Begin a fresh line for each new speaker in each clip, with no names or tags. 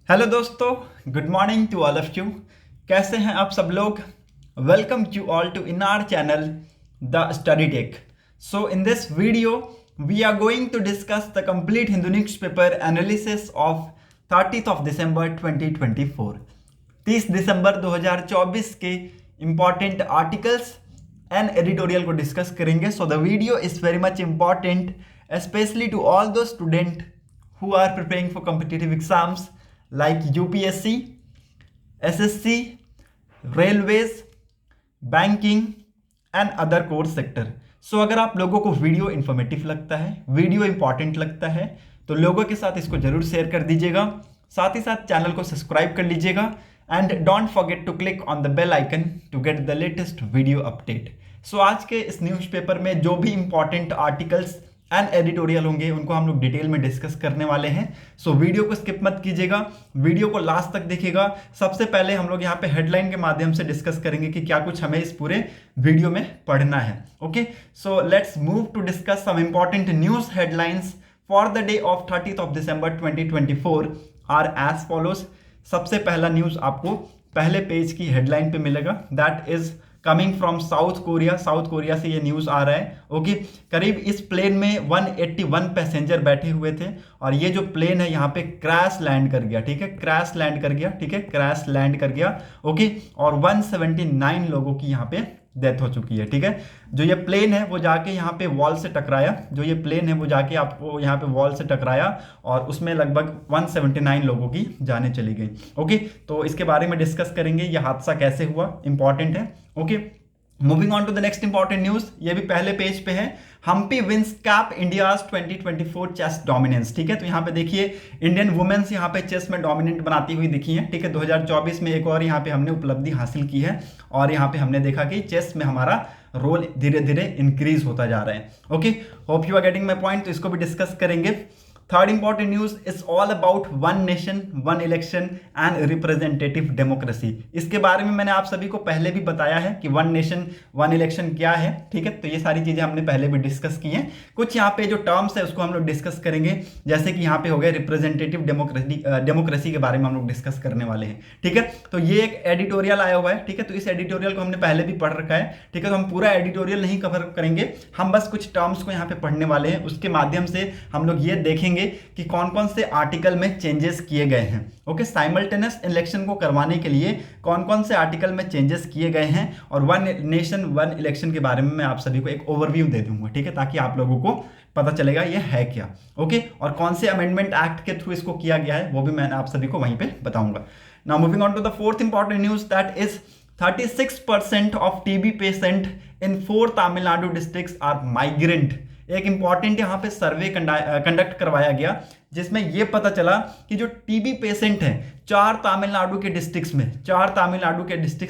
Hello दोस्तों, good morning to all of you. कैसे हैं आप सब लोग? Welcome you all to in our channel the study tech. So in this video we are going to discuss the complete Hindu newspaper analysis of 30th of December 2024। 30 दिसंबर 2024 के important articles and editorial को discuss करेंगे। So the video is very much important specially to all those student who are preparing for competitive exams like UPSC, SSC, Railways, Banking and other core sector। सो अगर आप लोगों को video informative लगता है, video important लगता है, तो लोगों के साथ इसको जरूर शेयर कर दीजिएगा। साथ ही साथ चैनल को सब्सक्राइब कर लीजिएगा and don't forget to click on the bell icon to get the latest video update. So आज के इस न्यूज़पेपर में जो भी इंपॉर्टेंट आर्टिकल्स एंड एडिटोरियल होंगे उनको हम लोग डिटेल में डिस्कस करने वाले हैं। सो वीडियो को स्किप मत कीजिएगा, वीडियो को लास्ट तक देखिएगा। सबसे पहले हम लोग यहाँ पे हेडलाइन के माध्यम से डिस्कस करेंगे कि क्या कुछ हमें इस पूरे वीडियो में पढ़ना है। Okay, so let's move to discuss some important news headlines for the day of 30th of December 2024 are as follows. सबसे पहला न्यूज आपको पहले पेज की हेडलाइन पे मिलेगा, that is coming from south Korea. South Korea से ये news आ रहा है। ओके, करीब इस प्लेन में 181 पैसेंजर बैठे हुए थे और ये जो प्लेन है यहाँ पे क्रैश लैंड कर गया। ठीक है, क्रैश लैंड कर गया। ठीक है, क्रैश लैंड कर गया। ओके, और 179 लोगों की यहाँ पे डेथ हो चुकी है। ठीक है, जो ये प्लेन है वो जाके यहाँ पे वॉल से टकराया। जो ये प्लेन है वो जाके आपको यहाँ पे वॉल से टकराया और उसमें लगभग 179 लोगों की जानें चली गई। ओके, तो इसके बारे में डिस्कस करेंगे, ये हादसा कैसे हुआ, इंपॉर्टेंट है। Okay, moving on to the next important news, ये भी पहले पेज पे है। Humpy wins cap India's 2024 chess dominance. ठीक है, तो यहाँ पे देखिए इंडियन वुमेन्स यहाँ पे चेस में डोमिनेंट बनाती हुई दिखी है। ठीक है, 2024 में एक और यहाँ पे हमने उपलब्धि हासिल की है और यहाँ पे हमने देखा कि चेस में हमारा रोल धीरे धीरे इंक्रीज होता जा रहा है। Okay, hope you are getting my point. तो इसको भी डिस्कस करेंगे। Third important news is all about one nation one election and representative democracy. इसके बारे में मैंने आप सभी को पहले भी बताया है कि वन नेशन वन इलेक्शन क्या है। ठीक है, तो ये सारी चीजें हमने पहले भी डिस्कस की हैं। कुछ यहाँ पे जो टर्म्स है उसको हम लोग डिस्कस करेंगे, जैसे कि यहाँ पे हो गया रिप्रेजेंटेटिव डेमोक्रेसी के बारे में हम लोग डिस्कस करने वाले हैं। ठीक है, तो ये एक एडिटोरियल आया हुआ है। ठीक है, तो इस एडिटोरियल को हमने पहले भी पढ़ रखा है। ठीक है, तो हम पूरा एडिटोरियल नहीं कवर करेंगे, हम बस कुछ टर्म्स को यहाँ पे पढ़ने वाले हैं। उसके माध्यम से हम लोग ये देखेंगे कि कौन कौन से आर्टिकल में चेंजेस किए गए हैं। ओके, साइमल्टेनियस इलेक्शन को करवाने के लिए कौन कौन से आर्टिकल में चेंजेस किए गए हैं और वन नेशन वन इलेक्शन के बारे में मैं आप सभी को एक ओवरव्यू दे दूंगा। ठीक है, ताकि आप लोगों को पता चलेगा ये है क्या। ओके, और कौन से अमेंडमेंट एक्ट के थ्रू इसको किया गया है वो भी मैं आप सभी को वहीं पे बताऊंगा। Now moving on to the fourth important news, that is 36% of TB patient in 4 Tamil Nadu districts are migrant. एक इंपॉर्टेंट यहाँ पे सर्वे कंडक्ट करवाया गया जिसमें यह पता चला कि जो टीबी पेशेंट हैं 4 तमिलनाडु के डिस्ट्रिक्ट्स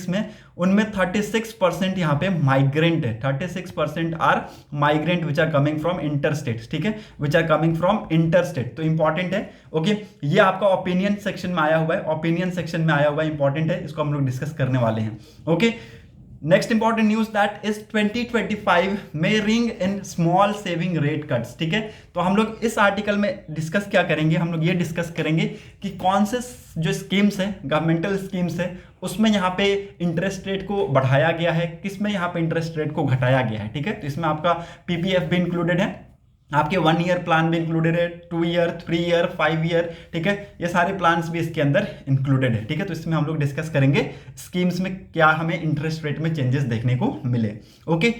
में उनमें 36% यहाँ पे माइग्रेंट है। 36% are migrant which are coming from interstate. ठीक है, which are coming from interstate, तो इंपॉर्टेंट है। ओके, ये आपका ओपिनियन सेक्शन में आया हुआ है, ओपिनियन सेक्शन में आया हुआ है, इंपॉर्टेंट है, इसको हम लोग डिस्कस करने वाले हैं। Okay, next important news that is 2025 में ring in small saving rate cuts. ठीक है, तो हम लोग इस आर्टिकल में डिस्कस क्या करेंगे, हम लोग ये डिस्कस करेंगे कि कौन से जो स्कीम्स है, गवर्नमेंटल स्कीम्स है, उसमें यहाँ पे इंटरेस्ट रेट को बढ़ाया गया है, किस में यहाँ पे इंटरेस्ट रेट को घटाया गया है। ठीक है, तो इसमें आपका पीपीएफ भी इंक्लूडेड है, आपके 1 ईयर प्लान भी इंक्लूडेड है, 2 ईयर, 3 ईयर, 5 ईयर। ठीक है, ये सारे प्लान्स भी इसके अंदर इंक्लूडेड है। ठीक है, तो इसमें हम लोग डिस्कस करेंगे स्कीम्स में क्या हमें इंटरेस्ट रेट में चेंजेस देखने को मिले। Okay,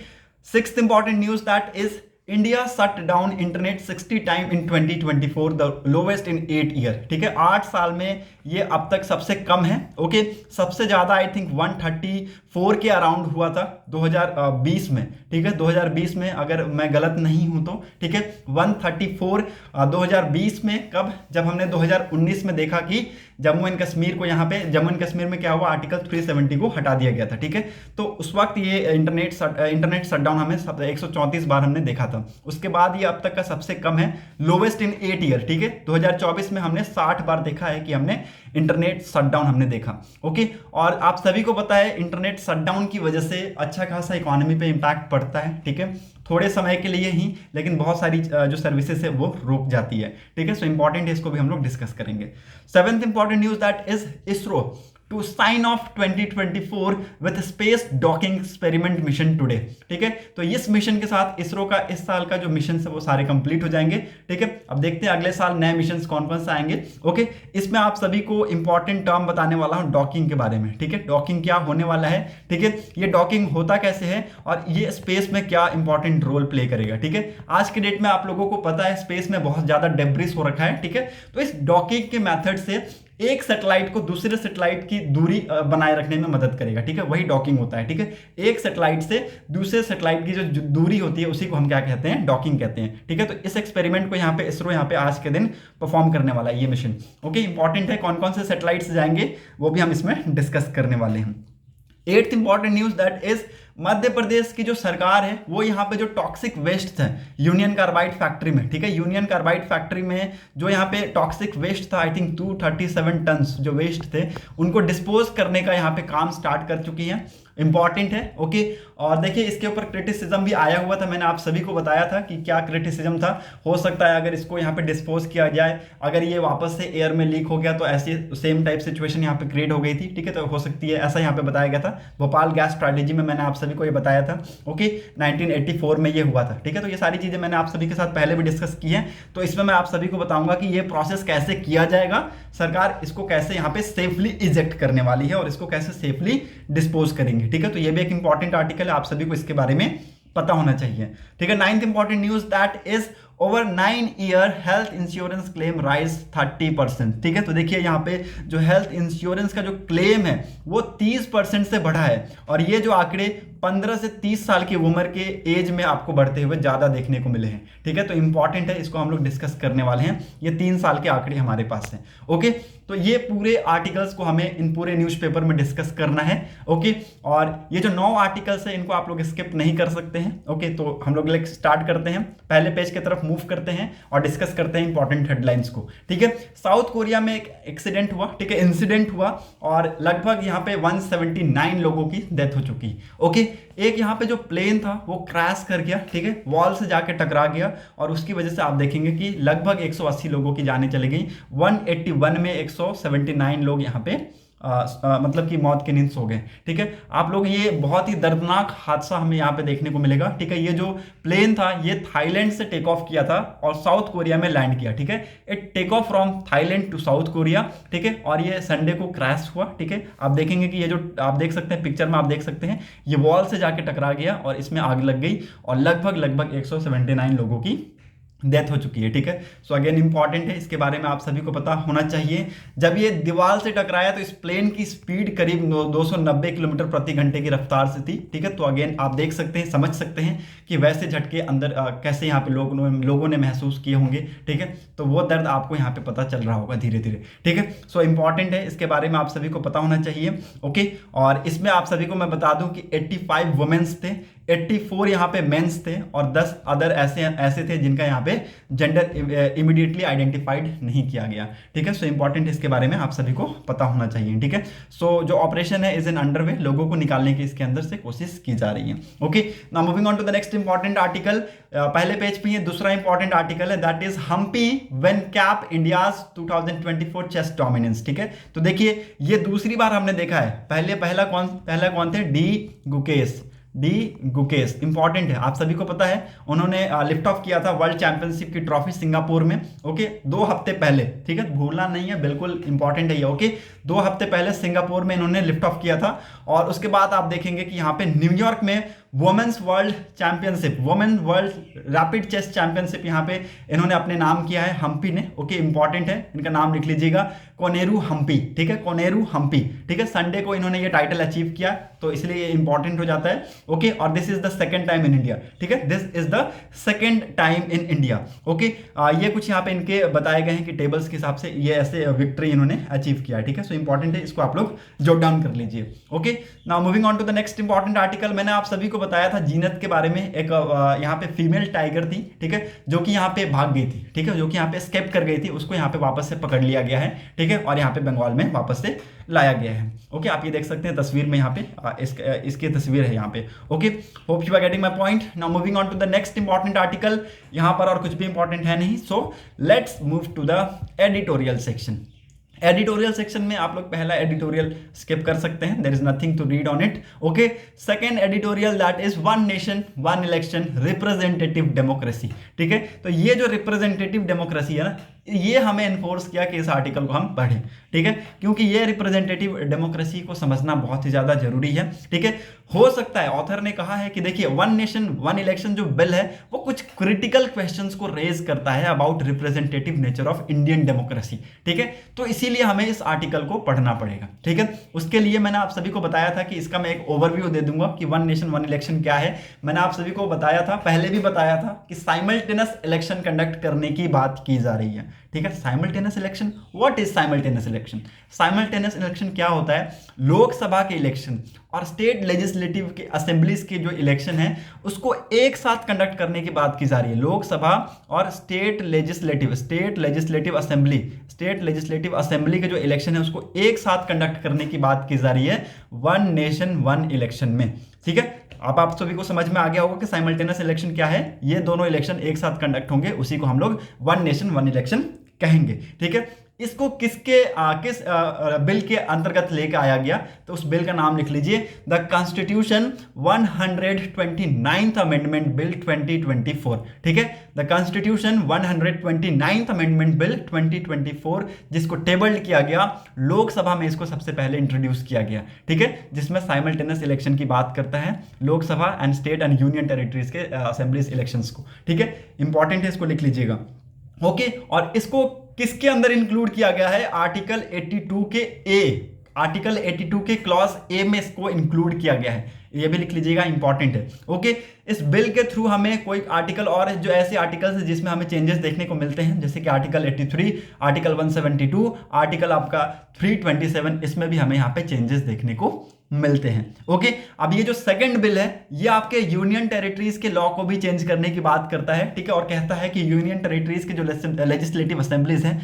sixth important news that is India shut down internet 60 time in 2024, the lowest in 8 year. ठीक है, 8 साल में ये अब तक सबसे कम है। ओके, सबसे ज्यादा आई थिंक 134 के अराउंड हुआ था 2020 में। ठीक है, 2020 में अगर मैं गलत नहीं हूं तो। ठीक है, 134 2020 में, कब, जब हमने 2019 में देखा कि जम्मू एंड कश्मीर को यहाँ पे जम्मू एंड कश्मीर में क्या हुआ, आर्टिकल 370 को हटा दिया गया था। ठीक है, तो उस वक्त ये इंटरनेट शटडाउन हमें 134 बार हमने देखा था। उसके बाद ये अब तक का सबसे कम है, लोवेस्ट इन 8 ईयर। ठीक है, 2024 में हमने 60 बार देखा है कि हमने इंटरनेट शटडाउन हमने देखा। ओके, और आप सभी को पता है इंटरनेट शटडाउन की वजह से अच्छा खासा इकोनॉमी पे इंपैक्ट पड़ता है। ठीक है, थोड़े समय के लिए ही, लेकिन बहुत सारी जो सर्विसेज है वो रुक जाती है, ठीक है। सो इंपॉर्टेंट है, इसको भी हम लोग डिस्कस करेंगे। Seventh important news that is ISRO to sign off 2024 with space docking experiment mission today, ठीक है। तो इस मिशन के साथ इसरो का इस साल का जो मिशन है वो सारे कंप्लीट हो जाएंगे, ठीक है। अब देखते हैं अगले साल नए मिशन कौन कौन से आएंगे, ओके। इसमें आप सभी को इंपॉर्टेंट टर्म बताने वाला हूं डॉकिंग के बारे में, ठीक है। डॉकिंग क्या होने वाला है, ठीक है, ये डॉकिंग होता कैसे है और ये स्पेस में क्या इंपॉर्टेंट रोल प्ले करेगा, ठीक है। आज के डेट में आप लोगों को पता है स्पेस में बहुत ज्यादा डेब्रिस हो रखा है, ठीक है। तो इस डॉकिंग के मेथड से एक सैटेलाइट को दूसरे सैटेलाइट की दूरी बनाए रखने में मदद करेगा, ठीक है। वही डॉकिंग होता है, ठीक है। एक सैटेलाइट से दूसरे सैटेलाइट की जो दूरी होती है उसी को हम क्या कहते हैं, डॉकिंग कहते हैं, ठीक है। तो इस एक्सपेरिमेंट को यहाँ पे इसरो यहाँ पे आज के दिन परफॉर्म करने वाला है ये मिशन, ओके। इंपॉर्टेंट है, कौन कौन से सैटेलाइट्स जाएंगे वो भी हम इसमें डिस्कस करने वाले हैं। Eighth important news that is Madhya Pradesh की जो सरकार है वो यहाँ पे जो टॉक्सिक वेस्ट है यूनियन कार्बाइड फैक्ट्री में, ठीक है, यूनियन कार्बाइड फैक्ट्री में जो यहाँ पे टॉक्सिक वेस्ट था, आई थिंक 237 टन्स जो वेस्ट थे उनको डिस्पोज करने का यहाँ पे काम स्टार्ट कर चुकी है। इंपॉर्टेंट है, ओके। और देखिए इसके ऊपर क्रिटिसिज्म भी आया हुआ था, मैंने आप सभी को बताया था कि क्या क्रिटिसिज्म था। हो सकता है अगर इसको यहाँ पे डिस्पोज किया जाए, अगर ये वापस से एयर में लीक हो गया तो ऐसी सेम टाइप सिचुएशन यहाँ पे क्रिएट हो गई थी, ठीक है। तो हो सकती है ऐसा यहाँ पे बताया गया था। भोपाल गैस स्ट्रैटेजी में मैंने आप सभी को ये बताया था, ओके, 1984 में ये हुआ था, ठीक है। तो ये सारी चीजें मैंने आप सभी के साथ पहले भी डिस्कस की है, तो इसमें मैं आप सभी को बताऊंगा कि ये प्रोसेस कैसे किया जाएगा, सरकार इसको कैसे यहाँ पे सेफली इजेक्ट करने वाली है और इसको कैसे सेफली डिस्पोज करेंगे, ठीक है। तो ये भी एक इंपॉर्टेंट आर्टिकल है, आप सभी को इसके बारे में पता होना चाहिए, ठीक है। Ninth important news that is over 9 year health insurance claim rise 30%, ठीक है। तो देखिए यहाँ पे जो हेल्थ इंश्योरेंस का जो क्लेम है वो 30% से बढ़ा है और ये जो आंकड़े 15 से 30 साल की उम्र के एज में आपको बढ़ते हुए ज्यादा देखने को मिले हैं, ठीक है। तो इंपॉर्टेंट है, इसको हम लोग डिस्कस करने वाले हैं। ये 3 साल के आंकड़े हमारे पास हैं, ओके। तो ये पूरे आर्टिकल्स को हमें इन पूरे न्यूज़पेपर में डिस्कस करना है, ओके। और ये जो 9 आर्टिकल्स है इनको आप लोग स्किप नहीं कर सकते हैं, ओके। तो हम लोग स्टार्ट करते हैं, पहले पेज की तरफ मूव करते हैं और डिस्कस करते हैं इंपॉर्टेंट हेडलाइंस को, ठीक है। साउथ कोरिया में एक एक्सीडेंट हुआ, ठीक है, इंसिडेंट हुआ और लगभग यहाँ पे 179 लोगों की डेथ हो चुकी, ओके। एक यहाँ पे जो प्लेन था वो क्रैश कर गया, ठीक है, वॉल से जाके टकरा गया और उसकी वजह से आप देखेंगे कि लगभग 180 लोगों की जानें चली गई। 181 में 179 लोग यहाँ पे मतलब कि मौत के नींद सो गए, ठीक है। आप लोग ये बहुत ही दर्दनाक हादसा हमें यहाँ पे देखने को मिलेगा, ठीक है। ये जो प्लेन था ये थाईलैंड से टेक ऑफ किया था और साउथ कोरिया में लैंड किया, ठीक है। It take off from Thailand to South Korea, ठीक है। और ये संडे को क्रैश हुआ, ठीक है। आप देखेंगे कि ये जो आप देख सकते हैं पिक्चर में, आप देख सकते हैं ये वॉल से जाके टकरा गया और इसमें आग लग गई और लगभग 179 लोगों की डेथ हो चुकी है, ठीक है। सो अगेन इंपॉर्टेंट है, इसके बारे में आप सभी को पता होना चाहिए। जब ये दीवार से टकराया तो इस प्लेन की स्पीड करीब 290 किलोमीटर प्रति घंटे की रफ्तार से थी, ठीक है। तो अगेन आप देख सकते हैं, समझ सकते हैं कि वैसे झटके अंदर कैसे यहाँ पे लोगों ने महसूस किए होंगे, ठीक है। तो वो दर्द आपको यहाँ पे पता चल रहा होगा धीरे धीरे, ठीक है। सो इंपॉर्टेंट है, इसके बारे में आप सभी को पता होना चाहिए, ओके। और इसमें आप सभी को मैं बता दूं कि 85 वुमेन्स थे, 84 यहाँ पे मेंस थे और 10 अदर ऐसे थे जिनका यहाँ पे जेंडर इमीडिएटली आइडेंटिफाइड नहीं किया गया, ठीक है। सो इंपॉर्टेंट इसके बारे में आप सभी को पता होना चाहिए, ठीक है। सो जो ऑपरेशन है इज इन अंडरवे, लोगों को निकालने की इसके अंदर से कोशिश की जा रही है, okay. Now moving on to the next important article, पहले पेज पे ये दूसरा इंपॉर्टेंट आर्टिकल है that is Humpy when cap India's 2024 chess dominance, ठीक है। तो देखिए ये दूसरी बार हमने देखा है, पहला कौन थे, डी गुकेश इंपॉर्टेंट है, आप सभी को पता है उन्होंने लिफ्ट ऑफ किया था वर्ल्ड चैंपियनशिप की ट्रॉफी सिंगापुर में, ओके, 2 हफ्ते पहले, ठीक है, भूलना नहीं है, बिल्कुल इंपॉर्टेंट है ये, ओके। 2 हफ्ते पहले सिंगापुर में इन्होंने लिफ्ट ऑफ किया था और उसके बाद आप देखेंगे कि यहाँ पे न्यूयॉर्क में women's world championship, women world rapid chess championship यहाँ पे इन्होंने अपने नाम किया है हम्पी ने, ओके। इंपॉर्टेंट है, इनका नाम लिख लीजिएगा, कोनेरू हम्पी, ठीक है, कोनेरू हम्पी, ठीक है। संडे को इन्होंने ये टाइटल अचीव किया तो इसलिए ये इंपॉर्टेंट हो जाता है, ओके। और this is the second time in India, ठीक है, this is the second time in India, okay. ये कुछ यहाँ पे इनके बताए गए हैं कि टेबल्स के हिसाब से ये ऐसे विक्ट्री इन्होंने अचीव किया है, ठीक है। सो इंपॉर्टेंट है, इसको आप लोग जॉट डाउन कर लीजिए, okay. Now moving on to the next important article, मैंने आप सभी को को बताया था जीनत के बारे में, एक यहाँ पे फीमेल टाइगर थी, ठीक है, जो कि यहाँ पे भाग गई थी, ठीक है, जो कि यहाँ पे स्केप कर गई थी, उसको यहाँ पे वापस से पकड़ लिया गया है, ठीक है, और यहाँ पे बंगाल में वापस से लाया गया है। ओके, आप ये देख सकते हैं तस्वीर में, यहाँ पे इसकी तस्वीर है यहाँ पे। Okay, hope you are getting my point. Now moving on to the next important article. यहाँ पर और कुछ भी इंपॉर्टेंट है नहीं, so let's move to the editorial section. Editorial section में आप लोग पहला एडिटोरियल स्किप कर सकते हैं, there is nothing to read on it. Okay, second editorial that is one nation one election representative democracy, ठीक है। तो ये जो रिप्रेजेंटेटिव डेमोक्रेसी है ना, ये हमें एनफोर्स किया कि इस आर्टिकल को हम पढ़ें, ठीक है, क्योंकि ये रिप्रेजेंटेटिव डेमोक्रेसी को समझना बहुत ही ज्यादा जरूरी है, ठीक है। हो सकता है ऑथर ने कहा है कि देखिए वन नेशन वन इलेक्शन जो बिल है वो कुछ क्रिटिकल क्वेश्चंस को रेज करता है about representative nature of Indian democracy, ठीक है, तो इसीलिए हमें इस आर्टिकल को पढ़ना पड़ेगा, ठीक है। उसके लिए मैंने आप सभी को बताया था कि इसका मैं एक ओवरव्यू दे दूंगा कि वन नेशन वन इलेक्शन क्या है। मैंने आप सभी को बताया था, पहले भी बताया था कि साइमल्टेनियस इलेक्शन कंडक्ट करने की बात की जा रही है, ठीक है। Simultaneous election, what is simultaneous election? Simultaneous election क्या होता है? लोकसभा के इलेक्शन और स्टेट लेजिस्लेटिव के असेंबलीज के जो इलेक्शन है उसको एक साथ कंडक्ट करने की बात की जा रही है। लोकसभा और स्टेट लेजिस्लेटिव असेंबली के जो इलेक्शन है उसको एक साथ कंडक्ट करने की बात की जा रही है वन नेशन वन इलेक्शन में, ठीक है। अब आप सभी को समझ में आ गया होगा कि साइमल्टेनियस इलेक्शन क्या है। ये दोनों इलेक्शन एक साथ कंडक्ट होंगे, उसी को हम लोग वन नेशन वन इलेक्शन कहेंगे, ठीक है। इसको किस बिल के अंतर्गत लेकर आया गया? तो उस बिल का नाम लिख लीजिए, the constitution 129th amendment bill 2024, ठीक है। The constitution 129th amendment bill 2024, जिसको टेबल्ड किया गया, लोकसभा में इसको सबसे पहले इंट्रोड्यूस किया गया, ठीक है, जिसमें साइमल्टेनियस इलेक्शन की बात करता है, Lok Sabha and state and union territories के असेंबलीज इलेक्शंस को, ठीक है। इंपॉर्टेंट है, इसको लिख लीजिएगा। ओके, और इसको किसके अंदर इंक्लूड किया गया है? आर्टिकल 82 के ए, आर्टिकल 82 के क्लॉज ए में इसको इंक्लूड किया गया है, ये भी लिख लीजिएगा, इंपॉर्टेंट है। ओके, इस बिल के थ्रू हमें कोई आर्टिकल और जो ऐसे आर्टिकल्स हैं जिसमें हमें चेंजेस देखने को मिलते हैं, जैसे कि आर्टिकल 83, आर्टिकल 172, आर्टिकल आपका 327, इसमें भी हमें यहाँ पे चेंजेस देखने को मिलते हैं। ओके, अब ये जो सेकंड बिल है ये आपके यूनियन टेरिटरीज के लॉ को भी चेंज करने की बात करता है, ठीक है, और कहता है कि यूनियन टेरिटरीज के जो लेजिस्लेटिव असेंबलीज हैं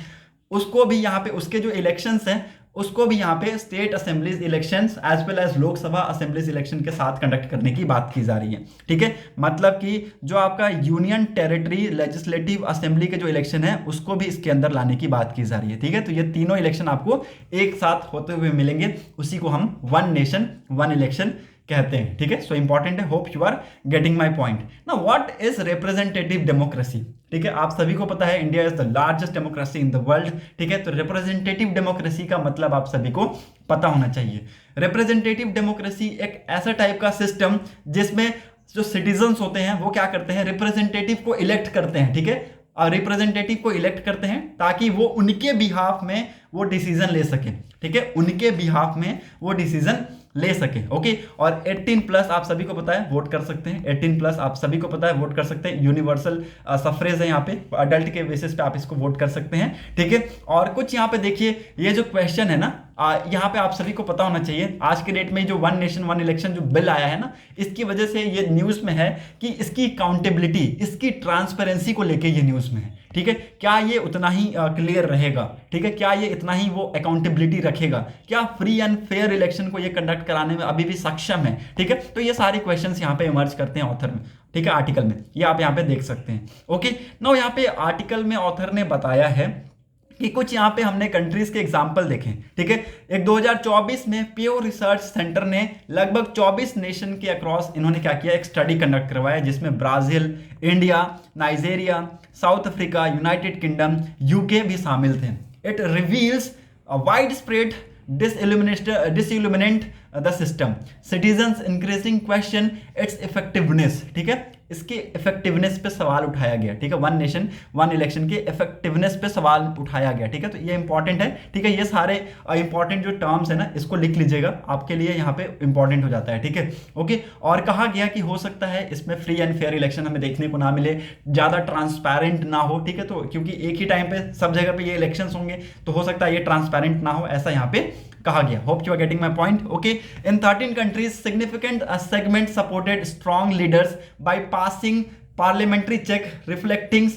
उसको भी यहाँ पे, उसके जो इलेक्शंस हैं उसको भी यहाँ पे state assemblies elections as well as Lok Sabha assemblies election के साथ कंडक्ट करने की बात की जा रही है, ठीक है। मतलब कि जो आपका यूनियन टेरिटरी लेजिस्लेटिव असेंबली के जो इलेक्शन है उसको भी इसके अंदर लाने की बात की जा रही है, ठीक है। तो ये तीनों इलेक्शन आपको एक साथ होते हुए मिलेंगे, उसी को हम वन नेशन वन इलेक्शन कहते हैं, ठीक है। सो इंपॉर्टेंट है, hope you are getting my point. Now what is representative democracy? ठीक है, आप सभी को पता है India is the largest democracy in the world, ठीक है। तो रिप्रेजेंटेटिव डेमोक्रेसी का मतलब आप सभी को पता होना चाहिए। रिप्रेजेंटेटिव डेमोक्रेसी एक ऐसा टाइप का सिस्टम जिसमें जो सिटीजन्स होते हैं वो क्या करते हैं, रिप्रेजेंटेटिव को इलेक्ट करते हैं, ठीक है, और रिप्रेजेंटेटिव को इलेक्ट करते हैं ताकि वो उनके बिहाफ में वो डिसीजन ले सके, ठीक है, उनके बिहाफ में वो डिसीजन ले सके। ओके, और 18+ आप सभी को पता है वोट कर सकते हैं, 18+ आप सभी को पता है वोट कर सकते हैं। यूनिवर्सल सफरेज है यहाँ पे, अडल्ट के बेसिस पे आप इसको वोट कर सकते हैं, ठीक है। और कुछ यहाँ पे देखिए, ये जो क्वेश्चन है ना, यहाँ पे आप सभी को पता होना चाहिए, आज के डेट में जो वन नेशन वन इलेक्शन जो बिल आया है ना, इसकी वजह से ये न्यूज में है कि इसकी अकाउंटेबिलिटी, इसकी ट्रांसपेरेंसी को लेके ये न्यूज में है, ठीक है। क्या ये उतना ही क्लियर रहेगा, ठीक है, क्या ये इतना ही वो अकाउंटेबिलिटी रखेगा, क्या फ्री एंड फेयर इलेक्शन को ये कंडक्ट कराने में अभी भी सक्षम है, ठीक है। तो ये सारे क्वेश्चंस यहाँ पे इमर्ज करते हैं ऑथर में, ठीक है, आर्टिकल में, ये आप यहाँ पे देख सकते हैं। ओके, नाउ यहाँ पे आर्टिकल में ऑथर ने बताया है कि कुछ यहाँ पे हमने कंट्रीज के एग्जाम्पल देखे, ठीक है। एक 2024 में प्योर रिसर्च सेंटर ने लगभग 24 नेशन के अक्रॉस इन्होंने क्या किया, एक स्टडी कंडक्ट करवाया जिसमें Brazil, India, Nigeria, south Africa, United kingdom, UK भी शामिल थे। It reveals wide spread disilluminate the system, citizens increasing question its effectiveness, ठीक है, इसके इफेक्टिवनेस पे सवाल उठाया गया, ठीक है, वन नेशन वन इलेक्शन के इफेक्टिवनेस पे सवाल उठाया गया, ठीक है। तो ये इंपॉर्टेंट है, ठीक है, ये सारे इंपॉर्टेंट जो टर्म्स है ना इसको लिख लीजिएगा, आपके लिए यहाँ पे इंपॉर्टेंट हो जाता है, ठीक है। ओके, और कहा गया कि हो सकता है इसमें फ्री एंड फेयर इलेक्शन हमें देखने को ना मिले, ज्यादा ट्रांसपेरेंट ना हो, ठीक है, तो क्योंकि एक ही टाइम पे सब जगह पे ये इलेक्शंस होंगे तो हो सकता है ये ट्रांसपेरेंट ना हो, ऐसा यहाँ पे कहा गया। Hope you are getting my point. Okay, in 13 countries significant segment supported strong leaders by passing parliamentary check reflecting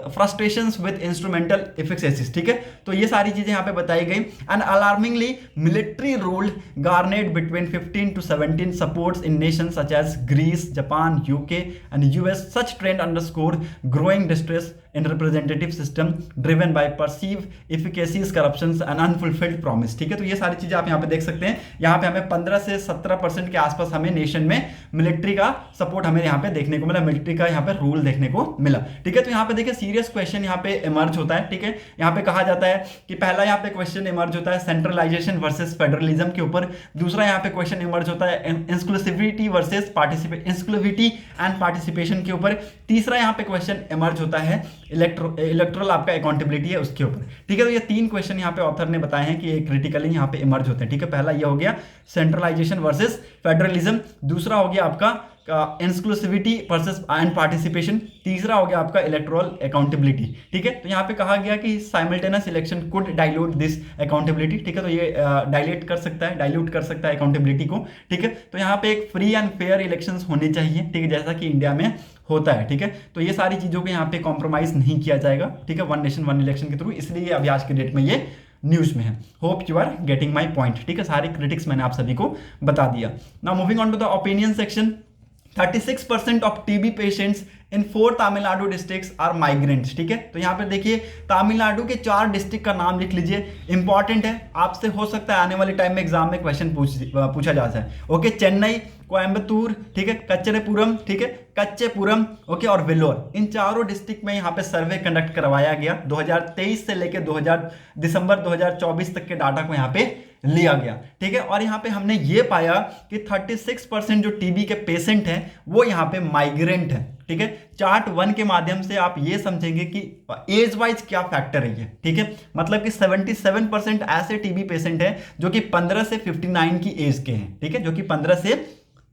frustrations with instrumental efficiencies. ठीक है, तो ये सारी चीजें यहाँ पे बताई गई। And alarmingly military rule garnered between 15 to 17 supports in nations such as Greece, Japan, UK and US. Such trend underscore growing distress in representative system driven by perceived efficacies, corruptions and unfulfilled promise। ठीक है, तो ये सारी चीजें आप यहाँ पे देख सकते हैं। यहाँ पे हमें 15 से 17% के आसपास हमें नेशन में मिलिट्री का सपोर्ट हमें यहाँ पे देखने को मिला, मिलिट्री का यहाँ पे रूल देखने को मिला। ठीक है, तो यहाँ पे देखिए सीरियस क्वेश्चन यहाँ पे इमर्ज होता है। ठीक है, यहाँ पे कहा जाता है कि पहला यहाँ पे क्वेश्चन इमर्ज होता है सेंट्रलाइजेशन वर्सेस फेडरलिज्म के ऊपर। दूसरा यहाँ पे क्वेश्चन इमर्ज होता है inclusivity versus inclusivity and participation के ऊपर। तीसरा यहाँ पे क्वेश्चन इमर्ज होता है इलेक्ट्रल आपका अकाउंटेबिलिटी है उसके ऊपर। ठीक है, तो ये 3 क्वेश्चन यहाँ पे ऑथर ने बताए हैं कि ये क्रिटिकली यहाँ पे इमर्ज होते हैं। ठीक है, पहला ये हो गया सेंट्रलाइजेशन वर्सेस फेडरलिज्म, दूसरा हो गया आपका इंक्लूसिविटी वर्सेस एंड पार्टिसिपेशन, तीसरा हो गया आपका इलेक्ट्रल अकाउंटेबिलिटी। ठीक है, तो यहाँ पे कहा गया कि simultaneous election could dilute this accountability. ठीक है, तो ये डाइल्यूट कर सकता है अकाउंटेबिलिटी को। ठीक है, तो यहाँ पे एक फ्री एंड फेयर इलेक्शंस होने चाहिए। ठीक है, जैसा कि इंडिया में होता है। ठीक है, तो ये सारी चीजों को यहाँ पे कॉम्प्रोमाइज नहीं किया जाएगा। ठीक है, 1 नेशन 1 इलेक्शन के थ्रू, इसलिए अभी आज के डेट में ये न्यूज में है। Hope you are getting my point. ठीक है, सारी क्रिटिक्स मैंने आप सभी को बता दिया। Now moving on to the opinion section. 36% of TB patients in 4 Tamil Nadu districts are migrants. ठीक है, तो यहाँ पे देखिए तमिलनाडु के 4 डिस्ट्रिक्ट का नाम लिख लीजिए, इंपॉर्टेंट है, आपसे हो सकता है आने वाले टाइम में एग्जाम में क्वेश्चन पूछा जा जाए। ओके, चेन्नई, कोयम्बतूर, ठीक है, कच्चेपुरम, ठीक है, कच्चेपुरम, ओके, और वेल्लोर, इन चारों डिस्ट्रिक्ट में यहाँ पे सर्वे कंडक्ट करवाया गया। 2023 से लेकर दिसंबर 2024 तक के डाटा को यहाँ पे लिया गया। ठीक है, और यहाँ पे हमने ये पाया कि 36% जो टीबी के पेशेंट हैं वो यहाँ पे माइग्रेंट है। ठीक है, चार्ट 1 के माध्यम से आप ये समझेंगे कि एज वाइज क्या फैक्टर है ये। ठीक है, मतलब कि 77% ऐसे टीबी पेशेंट हैं जो कि 15 से 59 की एज के हैं। ठीक है, जो कि 15 से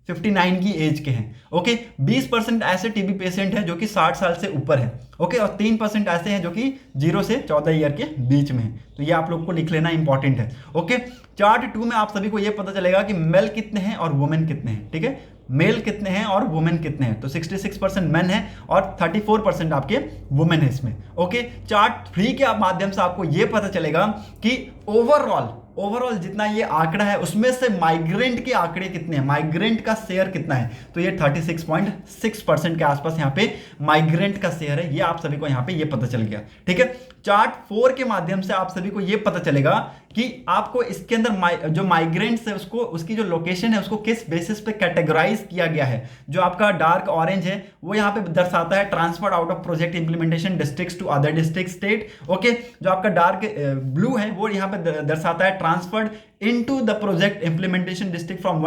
59 की एज के हैं। ओके, 20% ऐसे टीबी पेशेंट हैं जो कि 60 साल से ऊपर है। ओके, और 3% ऐसे हैं जो कि 0 से 14 ईयर के बीच में हैं। तो ये आप लोग को लिख लेना इंपॉर्टेंट है। ओके, चार्ट 2 में आप सभी को ये पता चलेगा कि मेल कितने हैं और वुमेन कितने हैं। ठीक है, मेल कितने हैं और वुमेन कितने हैं, तो 66% मेन है और 34% आपके वुमेन है इसमें। ओके, चार्ट 3 के माध्यम से आपको ये पता चलेगा कि ओवरऑल जितना ये आंकड़ा है उसमें से माइग्रेंट के आंकड़े कितने हैं, माइग्रेंट का शेयर कितना है, तो ये 36.6% के आसपास यहाँ पे माइग्रेंट का शेयर है। ये आप सभी को यहाँ पे ये पता चल गया। ठीक है, चार्ट 4 के माध्यम से आप सभी को ये पता चलेगा कि आपको इसके अंदर जो माइग्रेंट्स है उसको, उसकी जो लोकेशन है उसको किस बेसिस पे कैटेगराइज किया गया है। जो आपका डार्क ऑरेंज है वो यहाँ पे दर्शाता है transfer out of project implementation districts to other district state. Okay, जो आपका डार्क ब्लू है वो यहाँ पे दर्शाता है transferred into the project implementation district from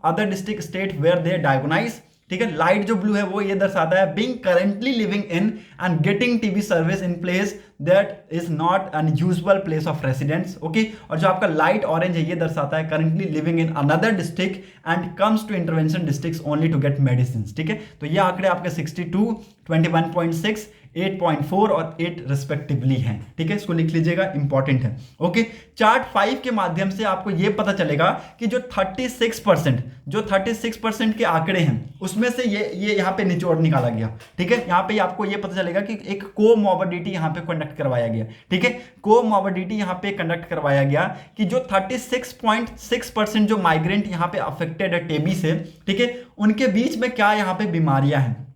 other district state where they diagnose। ठीक है, लाइट जो ब्लू है वो ये दर्शाता है being currently living in and getting TB service in place that is not an usual place of residence। Okay, और जो आपका लाइट ऑरेंज है ये दर्शाता है currently living in another district and comes to intervention districts only to get medicines। ठीक है, तो ये आंकड़े आपके 62, 21.6, 8.4 और 8 रिस्पेक्टिवली हैं। ठीक है, इसको लिख लीजिएगा, इंपॉर्टेंट है। ओके, चार्ट 5 के माध्यम से आपको यह पता चलेगा कि जो 36% के आंकड़े हैं उसमें से ये यहाँ पे निचोड़ निकाला गया। ठीक है, यहाँ पे आपको ये पता चलेगा कि एक कोमॉर्बिडिटी यहाँ पे कंडक्ट करवाया गया। ठीक है, कोमॉर्बिडिटी यहाँ पे कंडक्ट करवाया गया कि जो 36.6% जो माइग्रेंट यहाँ पे अफेक्टेड है टीबी से, ठीक है, उनके बीच में क्या यहाँ पे बीमारियां हैं।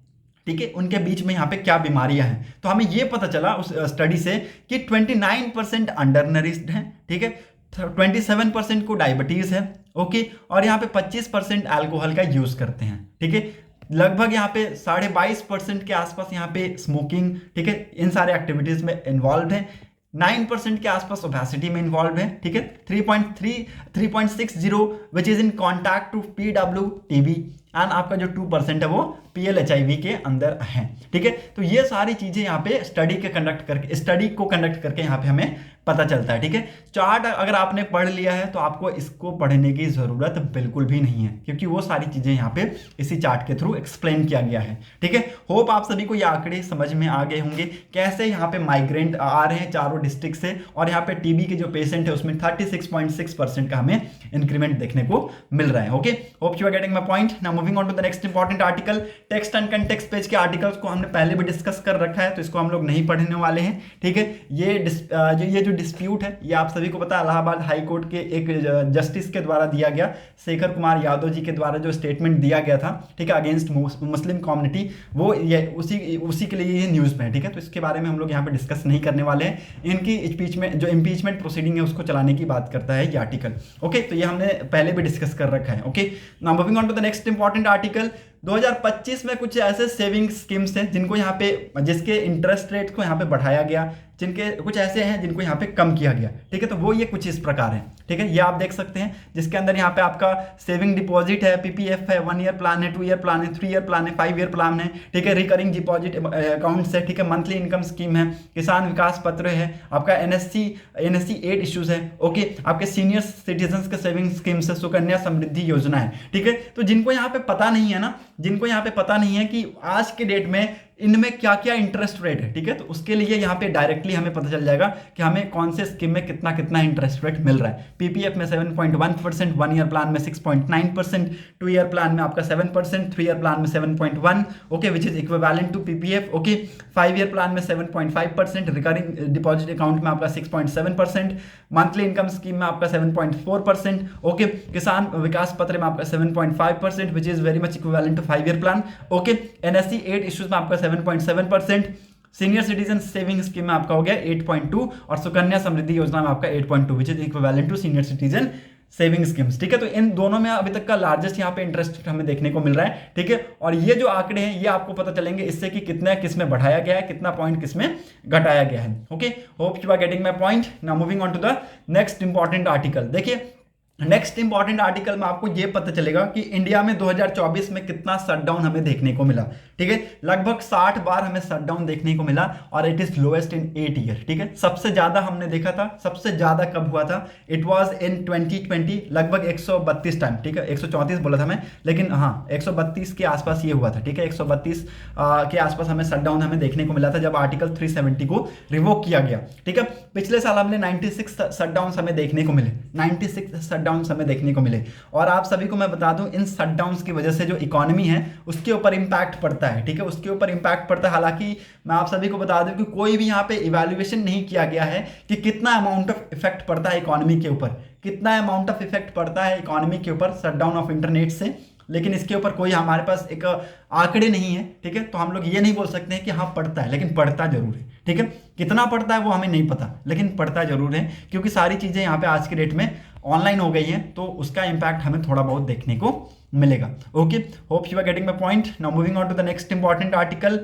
ठीक है, उनके बीच में यहाँ पे क्या बीमारियां हैं, तो हमें ये पता चला उस स्टडी से कि 29% अंडर नरिश्ड हैं। ठीक है, 27% को डायबिटीज है। ओके, और यहाँ पे 25% अल्कोहल का यूज करते हैं। ठीक है, लगभग यहाँ पे 22.5% के आसपास यहाँ पे स्मोकिंग, ठीक है, इन सारे एक्टिविटीज में इन्वॉल्व है। 9% के आसपास ओबेसिटी में इन्वॉल्व है। ठीक है, 3.60 which is in contact to PW TB। And आपका जो 2% है वो PLHIV के अंदर है। ठीक है, तो ये सारी चीजें यहाँ पे स्टडी को कंडक्ट करके यहाँ पे हमें पता चलता है। ठीक है, चार्ट अगर आपने पढ़ लिया है तो आपको इसको पढ़ने की जरूरत बिल्कुल भी नहीं है, क्योंकि वो सारी चीजें यहाँ पे इसी चार्ट के थ्रू एक्सप्लेन किया गया है। ठीक है, होप आप सभी को ये आंकड़े समझ में आ गए होंगे, कैसे यहाँ पे माइग्रेंट आ रहे हैं चारों डिस्ट्रिक्ट से, और यहाँ पे टीबी के जो पेशेंट है उसमें 36.6% का हमें इंक्रीमेंट देखने को मिल रहा है। Okay, hope you are getting my point. Now moving on to the next important article. Text and context page के आर्टिकल्स को हमने पहले भी डिस्कस कर रखा है, तो इसको हम लोग नहीं पढ़ने वाले हैं। ठीक है, ये जो डिस्प्यूट है ये आप सभी को पता है इलाहाबाद हाई कोर्ट के एक जस्टिस के द्वारा दिया गया, शेखर कुमार यादव जी के द्वारा जो स्टेटमेंट दिया गया था, ठीक है, अगेंस्ट मुस्लिम कम्युनिटी, वो ये उसी के लिए ये न्यूज़ में है। ठीक है, तो इसके बारे में हम लोग यहाँ पे डिस्कस नहीं करने वाले हैं। इनकी इम्पीचमेंट प्रोसीडिंग है उसको चलाने की बात करता है ये आर्टिकल। ओके, तो ये हमने पहले भी डिस्कस कर रखा है। Okay, now moving on to the next important article. 2025 में कुछ ऐसे सेविंग स्कीम्स हैं जिसके इंटरेस्ट रेट को यहाँ पे बढ़ाया गया, जिनके कुछ ऐसे हैं जिनको यहाँ पे कम किया गया। ठीक है, तो वो ये कुछ इस प्रकार है। ठीक है, ये आप देख सकते हैं, जिसके अंदर यहाँ पे आपका सेविंग डिपॉजिट है, PPF है, 1 ईयर प्लान है, 2 ईयर प्लान है, 3 ईयर प्लान है, 5 ईयर प्लान है। ठीक है, रिकरिंग डिपॉजिट अकाउंट्स है, ठीक है, मंथली इनकम स्कीम है, किसान विकास पत्र है, आपका NSC 8 इश्यूज है। ओके, आपके सीनियर सिटीजन के सेविंग स्कीम्स है, सुकन्या समृद्धि योजना है। ठीक है, तो जिनको यहाँ पे पता नहीं है ना, जिनको यहाँ पे पता नहीं है कि आज के डेट में इनमें क्या क्या इंटरेस्ट रेट है, ठीक है, तो उसके लिए यहाँ पे डायरेक्टली हमें पता चल जाएगा कि हमें कौन से स्कीम में कितना कितना इंटरेस्ट रेट मिल रहा है। PPF में 7.1%, 1 ईयर प्लान में 6.9%, 2 ईयर प्लान में आपका 7%, 3 ईयर प्लान में 7.1, okay, which is equivalent to PPF। Okay, 5 year plan में 7.5%, रिकरिंग डिपॉजिट अकाउंट में आपका 6.7%, मंथली इनकम स्कीम में आपका 7.4%, ओके, किसान विकास पत्र में आपका 7.5%, which is very much equivalent to 5 year plan. Okay, NSC 8 issues में आपका 7.7%, सीनियर सिटीजन सेविंग स्कीम में आपका हो गया 8.2, और सुकन्या समृद्धि योजना में आपका 8.2, which is equivalent to senior citizen saving schemes. ठीक है, तो इन दोनों में अभी तक का लार्जेस्ट यहाँ पे इंटरेस्ट हमें देखने को मिल रहा है। ठीक है, और ये जो आंकड़े हैं ये आपको पता चलेंगे इससे कि कितना किस में बढ़ाया गया है, कितना पॉइंट किस में घटाया गया है। Okay, hope you are getting my point. Now moving on to the next important article. देखिए, नेक्स्ट इंपॉर्टेंट आर्टिकल में आपको यह पता चलेगा कि इंडिया में 2024 में कितना शटडाउन हमें देखने को मिला। ठीक है, लगभग 60 बार हमें शटडाउन देखने को मिला, और it is lowest in 8 year. ठीक है, सबसे ज्यादा हमने देखा था, सबसे ज्यादा कब हुआ था, इट वाज इन 2020, लगभग 132 टाइम। ठीक है, 134 बोला था मैं, लेकिन हाँ 132 के आसपास ये हुआ था। ठीक है, 132 के आसपास हमें शटडाउन हमें देखने को मिला था जब आर्टिकल 370 को रिवोक किया गया। ठीक है, पिछले साल हमने 96 शटडाउन हमें देखने को मिले, 96 शटडाउन हमें देखने को मिले। और आप सभी को मैं बता दूं, इन शटडाउन्स की वजह से जो इकोनॉमी है उसके ऊपर इंपैक्ट पड़ता है। ठीक है, उसके ऊपर इंपैक्ट पड़ता है। हालांकि मैं आप सभी को बता दूं कि कोई भी यहाँ पे इवैल्यूएशन नहीं किया गया है कि कितना अमाउंट ऑफ इफेक्ट पड़ता है इकोनॉमी के ऊपर, कितना अमाउंट ऑफ इफेक्ट पड़ता है इकोनॉमी के ऊपर शटडाउन ऑफ इंटरनेट से, लेकिन इसके ऊपर कोई हमारे पास एक आंकड़े नहीं है। ठीक है, तो हम लोग ये नहीं बोल सकते हैं कि हाँ पड़ता है, लेकिन पड़ता जरूर है। ठीक है, कितना पड़ता है वो हमें नहीं पता, लेकिन पड़ता जरूर है, क्योंकि सारी चीजें यहाँ पे आज के डेट में ऑनलाइन हो गई है, तो उसका इंपैक्ट हमें थोड़ा बहुत देखने को मिलेगा। Okay, hope you are getting my point. Now moving on to the next important article.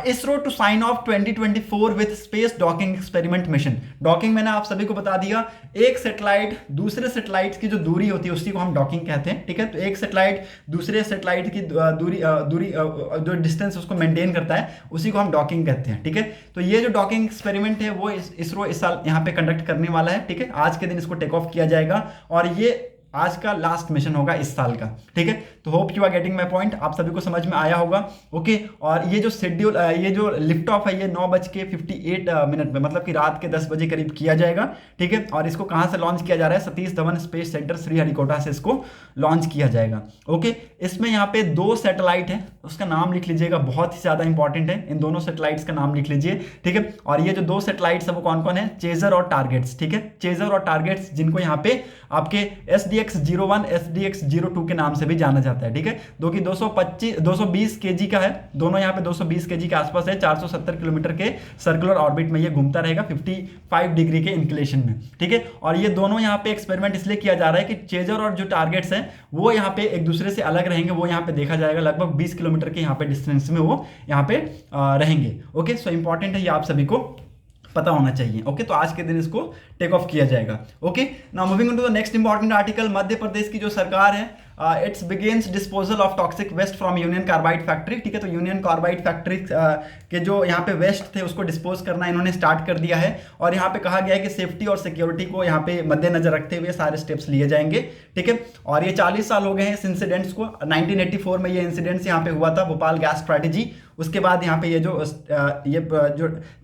ISRO to sign off 2024 with space docking experiment mission. Docking मैंने आप सभी को बता दिया, एक सैटेलाइट दूसरे सैटेलाइट की जो दूरी होती है उसी को हम डॉकिंग कहते हैं। ठीक है, तो एक सैटेलाइट दूसरे सैटेलाइट की दूरी जो डिस्टेंस उसको मेंटेन करता है उसी को हम डॉकिंग कहते हैं। ठीक है, तो ये जो डॉकिंग एक्सपेरिमेंट है वो इसरो इस साल यहाँ पे कंडक्ट करने वाला है। ठीक है, आज के दिन इसको टेक ऑफ किया जाएगा, और ये आज का लास्ट मिशन होगा इस साल का। ठीक है, तो hope you are getting my point, आप सभी को समझ में आया होगा। ओके, और ये जो शेड्यूल, ये जो लिफ्ट ऑफ है ये 9:58 में, मतलब कि रात के 10 बजे करीब किया जाएगा। ठीक है, और इसको कहाँ से लॉन्च किया जा रहा है, सतीश धवन स्पेस सेंटर श्रीहरिकोटा से इसको लॉन्च किया जाएगा। ओके, इसमें यहाँ पे 2 सैटेलाइट है, उसका नाम लिख लीजिएगा, बहुत ही ज्यादा इंपॉर्टेंट है, इन दोनों सैटेलाइट्स का नाम लिख लीजिए। ठीक है, और ये जो 2 सैटेलाइट्स है वो कौन कौन है, चेजर और टारगेट्स। ठीक है, चेजर और टारगेट्स, जिनको यहाँ पे आपके SDX-01, SDX-02 के नाम से भी जाना जाता है। ठीक है, जो कि 220 kg का है, दोनों यहाँ पे 220 kg के आसपास है, 470 किलोमीटर के सर्कुलर ऑर्बिट में ये घूमता रहेगा 55 डिग्री के इंक्लिनेशन में। ठीक है, और ये दोनों यहाँ पे एक्सपेरिमेंट इसलिए किया जा रहा है कि चेजर और जो टारगेट्स हैं वो यहाँ पे एक दूसरे से अलग रहेंगे, वो यहाँ पे देखा जाएगा लगभग 20 किलोमीटर के यहाँ पे डिस्टेंस में वो यहाँ पे रहेंगे। ओके, सो इंपॉर्टेंट है, ये आप सभी को पता होना चाहिए। ओके, तो आज के दिन इसको टेक ऑफ किया जाएगा। Okay, now moving on to the next important article. Madhya Pradesh की जो सरकार है it's begins disposal of toxic waste from Union Carbide factory. ठीक है, तो यूनियन कार्बाइड फैक्ट्री के जो यहाँ पे वेस्ट थे उसको डिस्पोज करना इन्होंने स्टार्ट कर दिया है। और यहाँ पे कहा गया है कि सेफ्टी और सिक्योरिटी को यहाँ पे मद्देनजर रखते हुए सारे स्टेप्स लिए जाएंगे। ठीक है, और ये 40 साल हो गए हैं इस इंसिडेंट्स को। 1984 में ये इंसिडेंट्स यहाँ पे हुआ था, भोपाल गैस स्ट्रैटेजी। उसके बाद यहाँ पे ये जो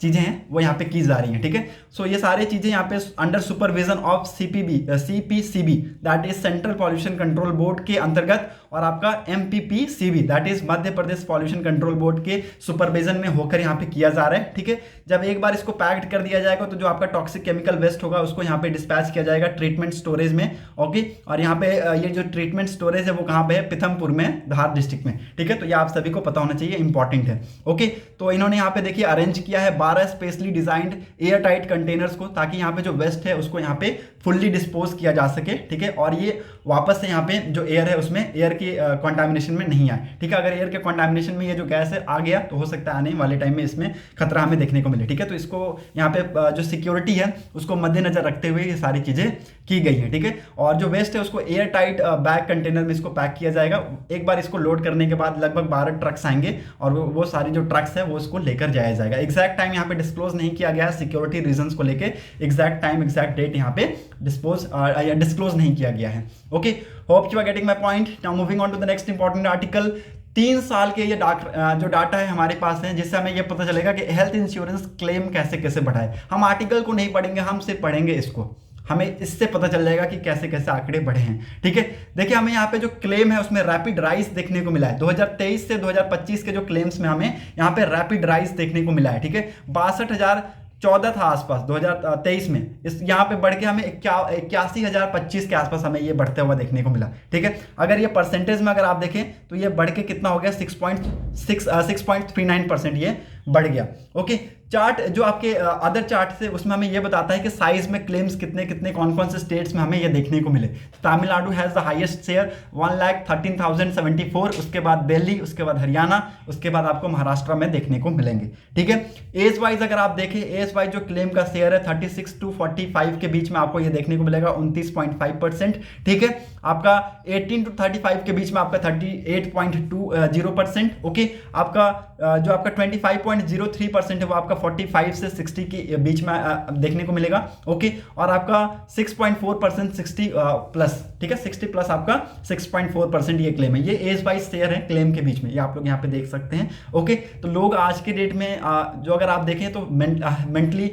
चीज़ें हैं वो यहाँ पे की जा रही हैं। ठीक है, सो ये सारी चीज़ें यहाँ पे under supervision of CPCB that is central pollution control board के अंतर्गत, और आपका MPPCB that is Madhya Pradesh pollution control board के सुपरविजन में होकर यहाँ पे किया जा रहा है। ठीक है, जब एक बार इसको पैक्ड कर दिया जाएगा तो जो आपका टॉक्सिक केमिकल वेस्ट होगा उसको यहाँ पे डिस्पैच किया जाएगा ट्रीटमेंट स्टोरेज में। ओके, और यहाँ पे ये जो ट्रीटमेंट स्टोरेज है वो कहाँ पे है, पीथमपुर में, धार डिस्ट्रिक्ट में। ठीक है, तो ये आप सभी को पता होना चाहिए, इंपॉर्टेंट है। ओके, तो इन्होंने यहाँ पे देखिए अरेंज किया है 12 specially designed air tight containers को, ताकि यहाँ पे जो वेस्ट है उसको यहाँ पे फुल्ली डिस्पोज किया जा सके। ठीक है, और ये वापस से यहाँ पे जो एयर है उसमें एयर की कंटामिनेशन में नहीं आए। ठीक है, अगर एयर के कंटामिनेशन में ये जो गैस है आ गया तो हो सकता है आने वाले टाइम में इसमें खतरा हमें देखने को मिले। ठीक है, तो इसको यहाँ पे जो सिक्योरिटी है उसको मद्देनजर रखते हुए ये सारी चीजें की गई हैं। ठीक है, और जो वेस्ट है उसको एयर टाइट बैग कंटेनर में इसको पैक किया जाएगा। एक बार इसको लोड करने के बाद लगभग 12 ट्रक्स आएंगे और वो सारी जो ट्रक्स है वो उसको लेकर जाया जाएगा। एग्जैक्ट टाइम यहाँ पे डिस्क्लोज नहीं किया गया है सिक्योरिटी रीजंस को लेके, एग्जैक्ट टाइम एग्जैक्ट डेट यहाँ पे डिस्क्लोज नहीं किया गया है। Okay, hope you are getting my point. Now moving on to the next important article. 3 साल के ये जो डाटा है हमारे पास है, जिससे हमें ये पता चलेगा कि हेल्थ इंश्योरेंस क्लेम कैसे कैसे बढ़ाए। हम आर्टिकल को नहीं पढ़ेंगे, हम सिर्फ पढ़ेंगे इसको, हमें इससे पता चल जाएगा कि कैसे कैसे आंकड़े बढ़े हैं। ठीक है, देखिए हमें यहाँ पे जो क्लेम है उसमें रैपिड राइज देखने को मिला है। 2023 से 2025 के जो क्लेम्स में हमें यहाँ पे रैपिड राइज देखने को मिला है। ठीक है, 62,014 था आसपास 2023 में, इस यहाँ पे बढ़ के हमें 81,025 के आसपास हमें ये बढ़ते हुआ देखने को मिला। ठीक है, अगर ये परसेंटेज में अगर आप देखें तो ये बढ़ के कितना हो गया, 6.39% ये बढ़ गया। ओके, चार्ट जो आपके अदर चार्ट से उसमें हमें ये बताता है कि साइज में क्लेम्स कितने कितने कौन कौन से स्टेट्स में हमें ये देखने को मिले। Tamil Nadu has the highest share 1,13,074, उसके बाद दिल्ली, उसके बाद हरियाणा, उसके बाद आपको महाराष्ट्र में देखने को मिलेंगे। ठीक है, एज वाइज अगर आप देखें, एज वाइज जो क्लेम का शेयर है 36 to 45 के बीच में आपको ये देखने को मिलेगा 29.5%। ठीक है, आपका 18 to 35 के बीच में आपका 38.20%। ओके, आपका जो आपका 25.03% है वो आपका 45 से 60 के बीच में देखने को मिलेगा। ओके, और आपका 6.4% 60 प्लस। ठीक है, 60 प्लस आपका 6.4% ये क्लेम है। ये एज वाइज शेयर है क्लेम के बीच में, ये आप लोग यहाँ पे देख सकते हैं। ओके, तो लोग आज के डेट में जो अगर आप देखें तो मेंटली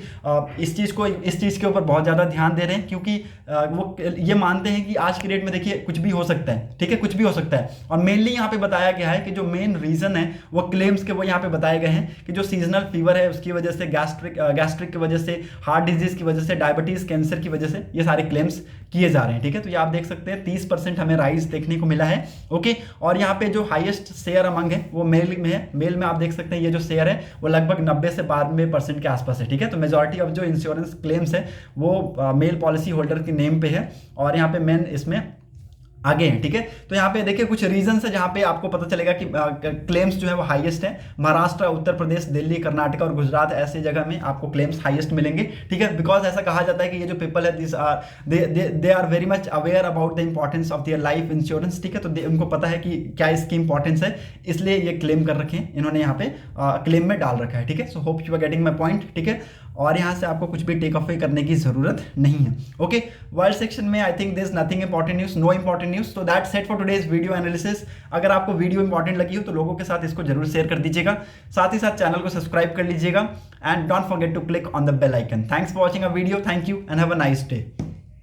इस चीज़ के ऊपर बहुत ज़्यादा ध्यान दे रहे हैं, क्योंकि वो ये मानते हैं कि आज के डेट में देखिए कुछ भी हो सकता है। ठीक है, कुछ भी हो सकता है, और मेनली यहाँ पे बताया गया है कि जो मेन रीजन है वो क्लेम्स के वो यहाँ पे बताए गए हैं कि जो सीजनल फीवर है उसकी वजह से, गैस्ट्रिक की वजह से, हार्ट डिजीज की वजह से, डायबिटीज, कैंसर की वजह से ये सारे क्लेम्स किए जा रहे हैं। ठीक है, तो ये आप देख सकते हैं 30% हमें राइज देखने को मिला है। ओके, और यहाँ पे जो हाईएस्ट शेयर अमंग है वो मेल में है। मेल में आप देख सकते हैं ये जो शेयर है वो लगभग 90 से 92% के आसपास है। ठीक है, तो मेजॉरिटी ऑफ जो इंश्योरेंस क्लेम्स है वो मेल पॉलिसी होल्डर के नेम पे है, और यहाँ पे मेन इसमें आगे हैं। ठीक है, तो यहाँ पे देखिए कुछ रीजन है जहाँ पे आपको पता चलेगा कि क्लेम्स जो है वो हाईएस्ट है। महाराष्ट्र, उत्तर प्रदेश, दिल्ली, कर्नाटक और गुजरात ऐसे जगह में आपको क्लेम्स हाईएस्ट मिलेंगे। ठीक है, बिकॉज ऐसा कहा जाता है कि ये जो पीपल है they are very much aware about the importance of their life insurance. ठीक है, तो उनको पता है कि क्या इसकी इंपॉर्टेंस है, इसलिए ये क्लेम कर रखे हैं, इन्होंने यहाँ पे क्लेम में डाल रखा है। ठीक है, so hope you are getting my point. ठीक है, और यहाँ से आपको कुछ भी टेक ऑफ करने की जरूरत नहीं है। ओके, वर्ल्ड सेक्शन में I think there is nothing important news, no important news. तो that's it for today's video analysis. अगर आपको वीडियो इंपॉर्टेंट लगी हो तो लोगों के साथ इसको जरूर शेयर कर दीजिएगा, साथ ही साथ चैनल को सब्सक्राइब कर लीजिएगा, and don't forget to click on the bell icon. Thanks for watching a video, thank you and have a nice day.